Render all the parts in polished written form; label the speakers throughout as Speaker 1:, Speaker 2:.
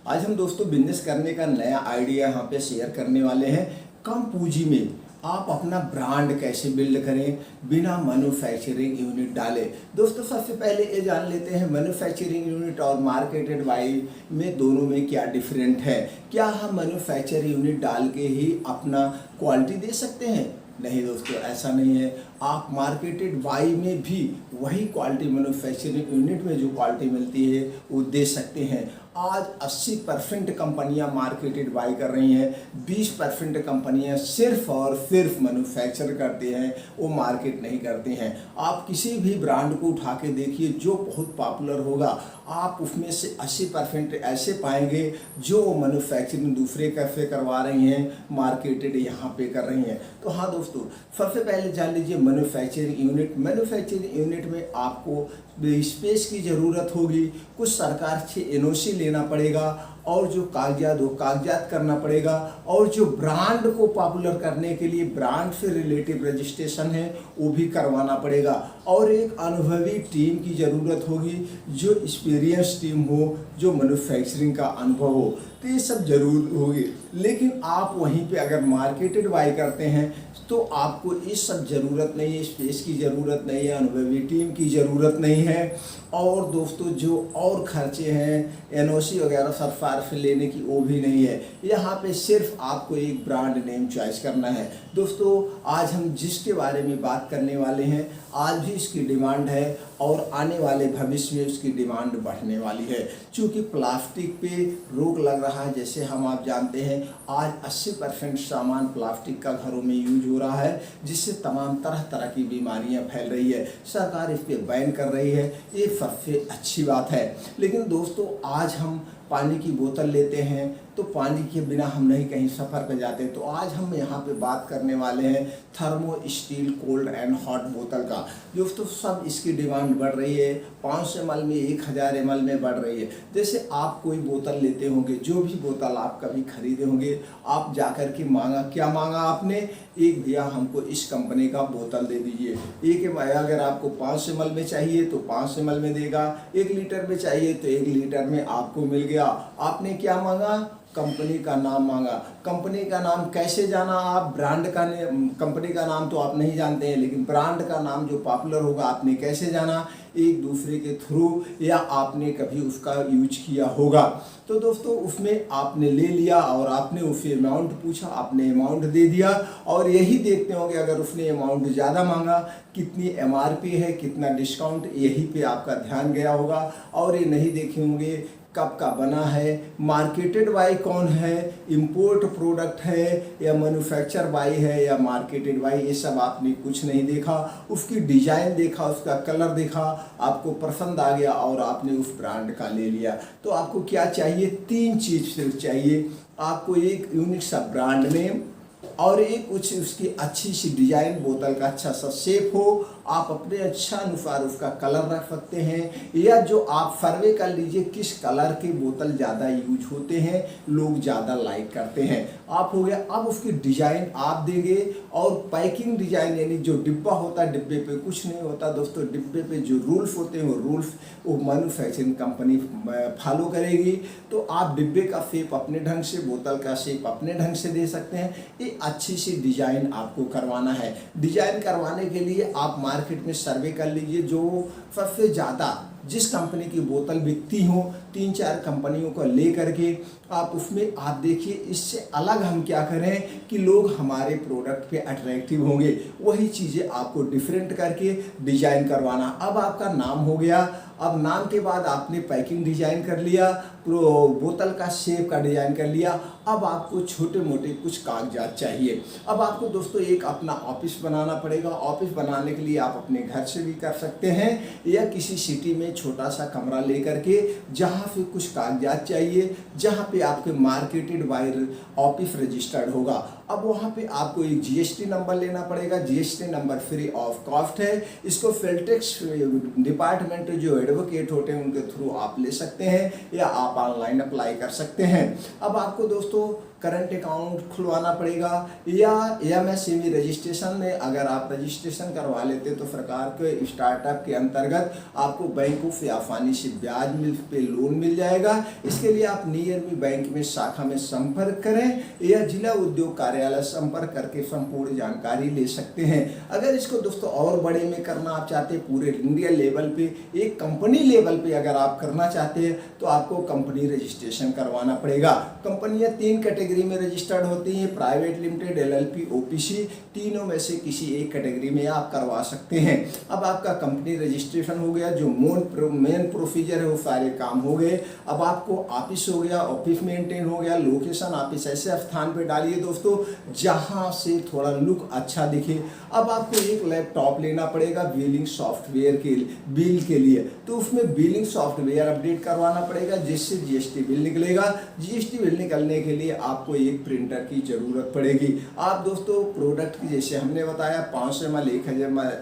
Speaker 1: आज हम दोस्तों बिजनेस करने का नया आइडिया यहाँ पे शेयर करने वाले हैं। कम पूंजी में आप अपना ब्रांड कैसे बिल्ड करें बिना मैन्युफैक्चरिंग यूनिट डाले। दोस्तों सबसे पहले ये जान लेते हैं मैन्युफैक्चरिंग यूनिट और मार्केटेड बाई में दोनों में क्या डिफरेंट है। क्या हम मैन्युफैक्चर यूनिट डाल के ही अपना क्वालिटी दे सकते हैं? नहीं दोस्तों, ऐसा नहीं है। आप मार्केटेड बाई में भी वही क्वालिटी मैन्युफैक्चरिंग यूनिट में जो क्वालिटी मिलती है वो दे सकते हैं। आज 80% कंपनियां मार्केटेड बाई कर रही हैं, 20% कंपनियां सिर्फ और सिर्फ मैन्युफैक्चर करती हैं, वो मार्केट नहीं करती हैं। आप किसी भी ब्रांड को उठा के देखिए जो बहुत पॉपुलर होगा, आप उसमें से 80% ऐसे पाएंगे जो मैन्युफैक्चरिंग दूसरे कैफे करवा रही हैं, मार्केटेड यहाँ पे कर रही हैं। तो हाँ दोस्तों, सबसे पहले जान लीजिए मैन्युफैक्चरिंग यूनिट। मैन्युफैक्चरिंग यूनिट में आपको स्पेस की ज़रूरत होगी, कुछ सरकार से एनओसी लेना पड़ेगा और जो कागजात वो कागजात करना पड़ेगा, और जो ब्रांड को पॉपुलर करने के लिए ब्रांड से रिलेटिव रजिस्ट्रेशन है वो भी करवाना पड़ेगा, और एक अनुभवी टीम की ज़रूरत होगी जो एक्सपीरियंस टीम हो, जो मैन्युफैक्चरिंग का अनुभव हो। तो ये सब जरूर होगी। लेकिन आप वहीं पे अगर मार्केटेड बाई करते हैं तो आपको इस सब ज़रूरत नहीं है, स्पेस की ज़रूरत नहीं है, अनुभवी टीम की ज़रूरत नहीं है, और दोस्तों जो और खर्चे हैं एनओसी वगैरह सरकार से लेने की वो भी नहीं है। यहाँ पे सिर्फ आपको एक ब्रांड नेम चॉइस करना है। दोस्तों आज हम जिसके बारे में बात करने वाले हैं, आज भी इसकी डिमांड है और आने वाले भविष्य में उसकी डिमांड बढ़ने वाली है। क्योंकि प्लास्टिक पे रोक लग रहा है, जैसे हम आप जानते हैं आज 80% सामान प्लास्टिक का घरों में यूज हो रहा है, जिससे तमाम तरह तरह की बीमारियां फैल रही है। सरकार इस पर बैन कर रही है, ये सबसे अच्छी बात है। लेकिन दोस्तों आज हम पानी की बोतल लेते हैं तो पानी के बिना हम नहीं कहीं सफ़र पर जाते। तो आज हम यहाँ पे बात करने वाले हैं thermo steel cold and hot बोतल का। दोस्तों सब इसकी डिमांड बढ़ रही है, 500 ml में 1000 ml में बढ़ रही है। जैसे आप कोई बोतल लेते होंगे, जो भी बोतल आप कभी खरीदे होंगे, आप जाकर के मांगा, क्या मांगा आपने? एक भैया हमको इस कंपनी का बोतल दे दीजिए। एक अगर आपको 500 ml में चाहिए तो 500 ml में देगा, 1 लीटर में चाहिए तो 1 लीटर में आपको मिल गया। आपने क्या मांगा? कंपनी का नाम मांगा। कंपनी का नाम कैसे जाना आप? ब्रांड का कंपनी का नाम तो आप नहीं जानते हैं, लेकिन ब्रांड का नाम जो पॉपुलर होगा आपने कैसे जाना? एक दूसरे के थ्रू, या आपने कभी उसका यूज किया होगा। तो दोस्तों उसमें आपने ले लिया और आपने उससे अमाउंट पूछा, आपने अमाउंट दे दिया, और यही देखते होंगे अगर उसने अमाउंट ज़्यादा मांगा, कितनी एमआरपी है, कितना डिस्काउंट, यही पे आपका ध्यान गया होगा। और ये नहीं देखे होंगे कब का बना है, मार्केटेड बाई कौन है, इंपोर्ट प्रोडक्ट है या मैन्युफैक्चर बाई है या मार्केटेड बाई, ये सब आपने कुछ नहीं देखा। उसकी डिजाइन देखा, उसका कलर देखा, आपको पसंद आ गया और आपने उस ब्रांड का ले लिया। तो आपको क्या चाहिए? 3 चीज़ सिर्फ चाहिए। आपको एक यूनिक सा ब्रांड नेम, और एक कुछ उसकी अच्छी सी डिजाइन, बोतल का अच्छा सा शेप हो, आप अपने अच्छा अनुसार उसका कलर रख सकते हैं, या जो आप सर्वे कर लीजिए किस कलर के बोतल ज़्यादा यूज होते हैं, लोग ज़्यादा लाइक करते हैं। आप हो गया। अब उसकी डिजाइन आप देंगे, और पैकिंग डिजाइन यानी जो डिब्बा होता है, डिब्बे पे कुछ नहीं होता दोस्तों, डिब्बे पे जो रूल्स होते हैं वो रूल्स वो मैन्युफैक्चरिंग कंपनी फॉलो करेगी। तो आप डिब्बे का शेप अपने ढंग से, बोतल का शेप अपने ढंग से दे सकते हैं। ये अच्छी सी डिजाइन आपको करवाना है। डिजाइन करवाने के लिए आप मार्केट में सर्वे कर लीजिए, जो सबसे ज़्यादा जिस कंपनी की बोतल बिकती हो, 3-4 कंपनियों को ले करके आप उसमें आप देखिए इससे अलग हम क्या करें कि लोग हमारे प्रोडक्ट पे अट्रैक्टिव होंगे। वही चीज़ें आपको डिफरेंट करके डिजाइन करवाना। अब आपका नाम हो गया। अब नाम के बाद आपने पैकिंग डिजाइन कर लिया, बोतल का शेप का डिजाइन कर लिया। अब आपको छोटे मोटे कुछ कागजात चाहिए। अब आपको दोस्तों एक अपना ऑफिस बनाना पड़ेगा। ऑफिस बनाने के लिए आप अपने घर से भी कर सकते हैं, या किसी सिटी में छोटा सा कमरा लेकर के, जहाँ पे कुछ कागजात चाहिए, जहाँ पे आपके मार्केटेड बाय ऑफिस रजिस्टर्ड होगा। अब वहाँ पे आपको एक जीएसटी नंबर लेना पड़ेगा। GST number free of cost है। इसको फिलटेक्स डिपार्टमेंट जो एडवोकेट होते हैं उनके थ्रू आप ले सकते हैं या आप ऑनलाइन अप्लाई कर सकते हैं। अब आपको दोस्तों करंट अकाउंट खुलवाना पड़ेगा या एमएसएमई रजिस्ट्रेशन में अगर आप रजिस्ट्रेशन करवा लेते तो सरकार के स्टार्टअप के अंतर्गत आपको बैंकों से आसानी से ब्याज पे लोन मिल जाएगा। इसके लिए आप नियर में बैंक में शाखा में संपर्क करें या जिला उद्योग कार्यालय संपर्क करके संपूर्ण जानकारी ले सकते हैं। अगर इसको दोस्तों और बड़े में करना आप चाहते हैं, पूरे इंडिया लेवल पे, एक कंपनी लेवल पे अगर आप करना चाहते हैं तो आपको कंपनी रजिस्ट्रेशन करवाना पड़ेगा। कंपनियां 3 कैटेगरी में रजिस्टर्ड होती हैं, प्राइवेट लिमिटेड, एलएलपी, ओपीसी। तीनों में से किसी एक कैटेगरी में आप करवा सकते हैं। अब आपका कंपनी रजिस्ट्रेशन हो गया, जो मेन प्रोसीजर है वो सारे काम हो गए। अब आपको ऑफिस हो गया, ऑफिस मेंटेन हो गया, लोकेशन ऑफिस ऐसे स्थान पे डालिए दोस्तों जहां से थोड़ा लुक अच्छा दिखे। अब आपको एक लैपटॉप लेना पड़ेगा बिलिंग सॉफ्टवेयर के बिल के लिए, तो उसमें बिलिंग सॉफ्टवेयर अपडेट करवाना पड़ेगा जिससे जीएसटी बिल निकलेगा। जीएसटी बिल निकलने के लिए आपको एक प्रिंटर की जरूरत पड़ेगी। आप दोस्तों प्रोडक्ट की जैसे हमने बताया 500 ml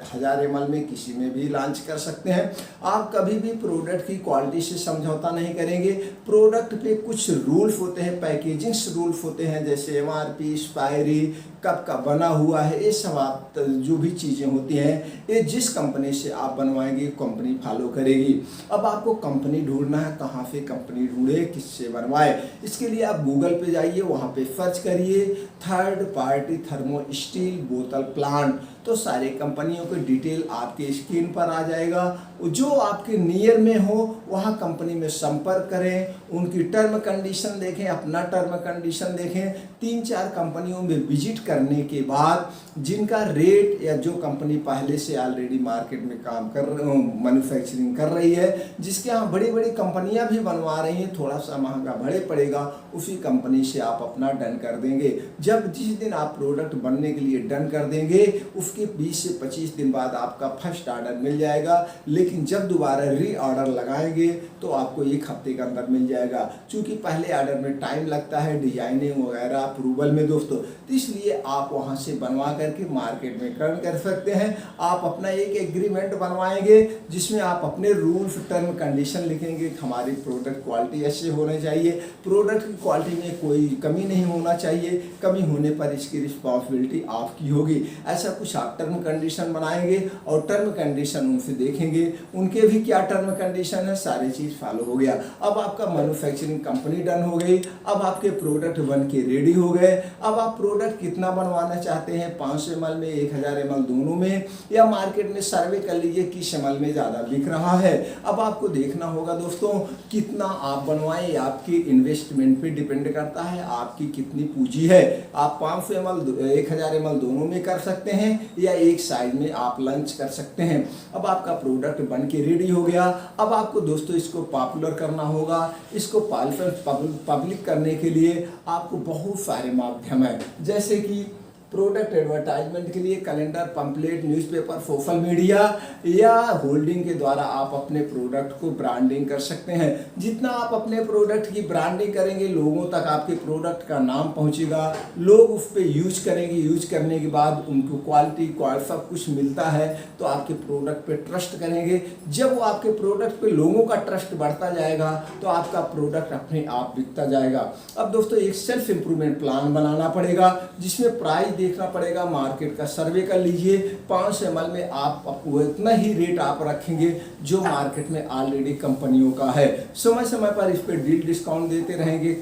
Speaker 1: 1000 ml में किसी में भी लॉन्च कर सकते हैं। आप कभी भी प्रोडक्ट की क्वालिटी से समझौता नहीं करेंगे। प्रोडक्ट पे कुछ रूल्स होते हैं, पैकेजिंग्स रूल्स होते हैं, जैसे एमआरपी, एक्सपायरी, कब का बना हुआ है, ये सब आप जो भी चीज़ें होती हैं ये जिस कंपनी से आप बनवाएंगे कंपनी फॉलो करेगी। अब आपको कंपनी ढूंढना है, कहाँ से कंपनी ढूंढे, किससे बनवाए। इसके लिए आप गूगल पे जाइए, वहाँ पे सर्च करिए थर्ड पार्टी थर्मो स्टील बोतल प्लांट, तो सारी कंपनियों की डिटेल आपके स्क्रीन पर आ जाएगा। जो आपके नियर में हो वहाँ कंपनी में संपर्क करें, उनकी टर्म कंडीशन देखें, अपना टर्म कंडीशन देखें। 3-4 कंपनियों में विजिट करने के बाद जिनका रेट या जो कंपनी पहले से ऑलरेडी मार्केट में काम कर मैन्युफैक्चरिंग कर रही है, जिसके यहाँ बड़ी बड़ी कंपनियां भी बनवा रही हैं, थोड़ा सा महंगा भले पड़ेगा, उसी कंपनी से आप अपना डन कर देंगे। जब जिस दिन आप प्रोडक्ट बनने के लिए डन कर देंगे उसके 20 से 25 दिन बाद आपका फर्स्ट ऑर्डर मिल जाएगा। लेकिन जब दोबारा री ऑर्डर लगाएंगे तो आपको 1 हफ्ते के अंदर मिल जाएगा, क्योंकि पहले ऑर्डर में टाइम लगता है डिजाइनिंग वगैरह अप्रूवल में दोस्तों। तो इसलिए आप वहां से बनवा करके मार्केट में टर्न कर सकते हैं। आप अपना एक एग्रीमेंट बनवाएंगे जिसमें आप अपने रूल्स टर्म कंडीशन लिखेंगे। हमारी प्रोडक्ट क्वालिटी ऐसे होनी चाहिए, प्रोडक्ट की क्वालिटी में कोई कमी नहीं होना चाहिए, कमी होने पर इसकी रिस्पॉन्सिबिलिटी आपकी होगी। ऐसा कुछ आप टर्म कंडीशन बनाएंगे और टर्म कंडीशन उनसे देखेंगे, उनके भी क्या टर्म कंडीशन है, सारी चीज़ फॉलो हो गया। अब आपका मैन्युफैक्चरिंग कंपनी डन हो गई। अब आपके प्रोडक्ट बन के रेडी हो गए। अब आप प्रोडक्ट कितना बनवाना चाहते हैं, 500 ml में, 1000 ml दोनों में, या मार्केट में सर्वे कर लीजिए किस ml में ज़्यादा बिक रहा है। अब आपको देखना होगा दोस्तों कितना आप बनवाएं, आपकी इन्वेस्टमेंट पे डिपेंड करता है, आपकी कितनी पूंजी है। आप 500 ml 1000 ml दोनों में कर सकते हैं या एक साइड में आप लॉन्च कर सकते हैं। अब आपका प्रोडक्ट बन के रेडी हो गया। अब आपको दोस्तों इसको पॉपुलर करना होगा। इसको पब्लिक करने के लिए आपको बहुत सारे माध्यम है, जैसे कि प्रोडक्ट एडवर्टाइजमेंट के लिए calendar, pamphlet, newspaper, social media या होल्डिंग के द्वारा आप अपने प्रोडक्ट को ब्रांडिंग कर सकते हैं। जितना आप अपने प्रोडक्ट की ब्रांडिंग करेंगे लोगों तक आपके प्रोडक्ट का नाम पहुंचेगा, लोग उस पर यूज करेंगे, यूज करने के बाद उनको क्वालिटी सब कुछ मिलता है तो आपके प्रोडक्ट पे ट्रस्ट करेंगे। जब वो आपके प्रोडक्ट पे लोगों का ट्रस्ट बढ़ता जाएगा तो आपका प्रोडक्ट अपने आप बिकता जाएगा। अब दोस्तों एक सेल्फ इंप्रूवमेंट प्लान बनाना पड़ेगा जिसमें प्राइस देखना पड़ेगा, मार्केट का सर्वे कर लीजिए। 500 ml में आप उतना ही रेट आप रखेंगे जो मार्केट में ऑलरेडी कंपनियों का है। समय समय पर इस पर डील डिस्काउंट देते रहेंगे।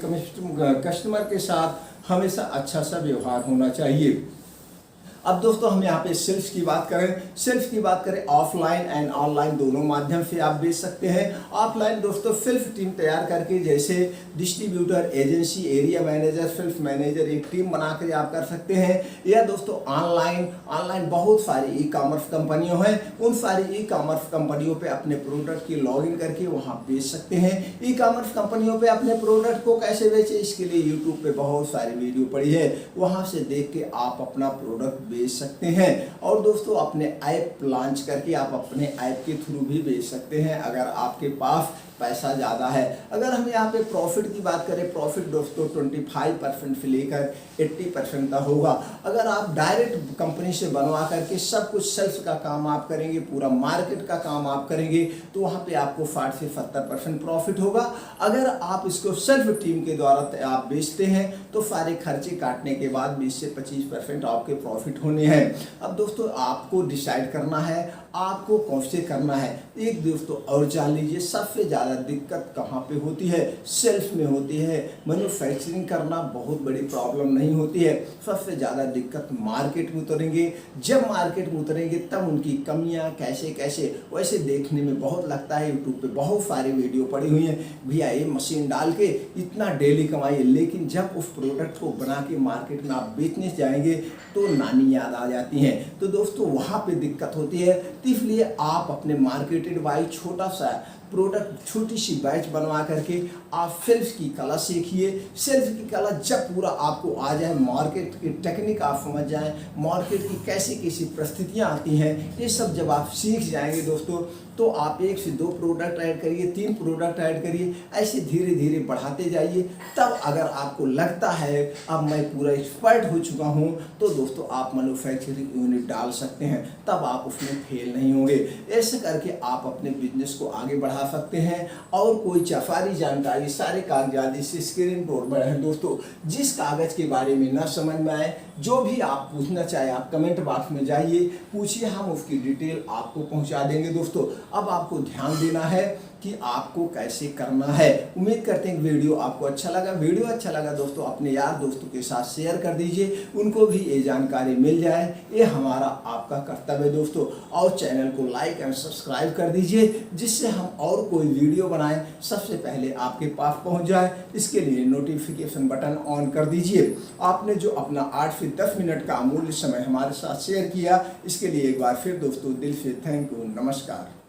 Speaker 1: कस्टमर के साथ हमेशा अच्छा सा व्यवहार होना चाहिए। अब दोस्तों हम यहाँ पे सेल्स की बात करें ऑफलाइन एंड ऑनलाइन दोनों माध्यम से आप बेच सकते हैं। ऑफलाइन दोस्तों सेल्फ टीम तैयार करके, जैसे distributor, agency, area manager, self manager, एक टीम बनाकर आप कर सकते हैं। या दोस्तों ऑनलाइन बहुत सारी ई कॉमर्स कंपनियों हैं, उन सारी ई कॉमर्स कंपनियों पे अपने प्रोडक्ट की लॉगिन करके वहाँ बेच सकते हैं। ई कॉमर्स कंपनियों पे अपने प्रोडक्ट को कैसे बेचें, इसके लिए यूट्यूब पे बहुत सारी वीडियो पड़ी है, वहाँ से देख के आप अपना प्रोडक्ट बेच सकते हैं। और दोस्तों अपने ऐप लॉन्च करके आप अपने ऐप के थ्रू भी बेच सकते हैं। अगर आपके पास पैसा ज़्यादा है। अगर हम यहाँ पे प्रॉफिट की बात करें, प्रॉफिट दोस्तों 25% से लेकर 80% का होगा। अगर आप डायरेक्ट कंपनी से बनवा करके सब कुछ सेल्स का काम आप करेंगे, पूरा मार्केट का काम आप करेंगे, तो वहाँ पे आपको 60 से 70% प्रॉफिट होगा। अगर आप इसको सेल्फ टीम के द्वारा आप बेचते हैं तो सारे खर्चे काटने के बाद 20 से 25% आपके प्रॉफिट होने हैं। अब दोस्तों आपको डिसाइड करना है आपको कौन से करना है। एक दोस्तों और जान लीजिए, सबसे ज़्यादा दिक्कत कहाँ पे होती है? सेल्स में होती है। मैन्युफैक्चरिंग करना बहुत बड़ी प्रॉब्लम नहीं होती है, सबसे ज़्यादा दिक्कत मार्केट में उतरेंगे। जब मार्केट में उतरेंगे तब उनकी कमियाँ कैसे कैसे, वैसे देखने में बहुत लगता है। यूट्यूब पे बहुत सारी वीडियो पड़ी हुई हैं, भैया ये मशीन डाल के इतना डेली कमाइए, लेकिन जब उस प्रोडक्ट को बना के मार्केट में आप बेचने जाएंगे तो नानी याद आ जाती हैं। तो दोस्तों वहाँ पे दिक्कत होती है। तो इसलिए आप अपने मार्केटेड बाई छोटा सा प्रोडक्ट, छोटी सी बैच बनवा करके आप सेल्स की कला सीखिए। सेल्स की कला जब पूरा आपको आ जाए, मार्केट की टेक्निक आप समझ जाएं, मार्केट की कैसी कैसी परिस्थितियाँ आती हैं, ये सब जब आप सीख जाएंगे दोस्तों, तो आप 1 से 2 प्रोडक्ट ऐड करिए, 3 प्रोडक्ट ऐड करिए, ऐसे धीरे धीरे बढ़ाते जाइए। तब अगर आपको लगता है अब मैं पूरा एक्सपर्ट हो चुका हूँ, तो दोस्तों आप मैन्युफैक्चरिंग यूनिट डाल सकते हैं, तब आप उसमें फेल नहीं होंगे। ऐसे करके आप अपने बिजनेस को आगे बढ़ा सकते हैं। और कोई सारी जानकारी, सारे कागजात इस स्क्रीन पर है दोस्तों। जिस कागज़ के बारे में ना समझ में आए, जो भी आप पूछना चाहे, आप कमेंट बॉक्स में जाइए, पूछिए, हम उसकी डिटेल आपको पहुंचा देंगे दोस्तों। अब आपको ध्यान देना है कि आपको कैसे करना है। उम्मीद करते हैं वीडियो आपको अच्छा लगा। वीडियो अच्छा लगा दोस्तों, अपने यार दोस्तों के साथ शेयर कर दीजिए, उनको भी ये जानकारी मिल जाए। ये हमारा आपका कर्तव्य है दोस्तों। और चैनल को लाइक एंड सब्सक्राइब कर दीजिए, जिससे हम और कोई वीडियो बनाएं सबसे पहले आपके पास पहुंच जाए। इसके लिए नोटिफिकेशन बटन ऑन कर दीजिए। आपने जो अपना 8 से 10 मिनट का अमूल्य समय हमारे साथ शेयर किया, इसके लिए एक बार फिर दोस्तों दिल से थैंक यू, नमस्कार।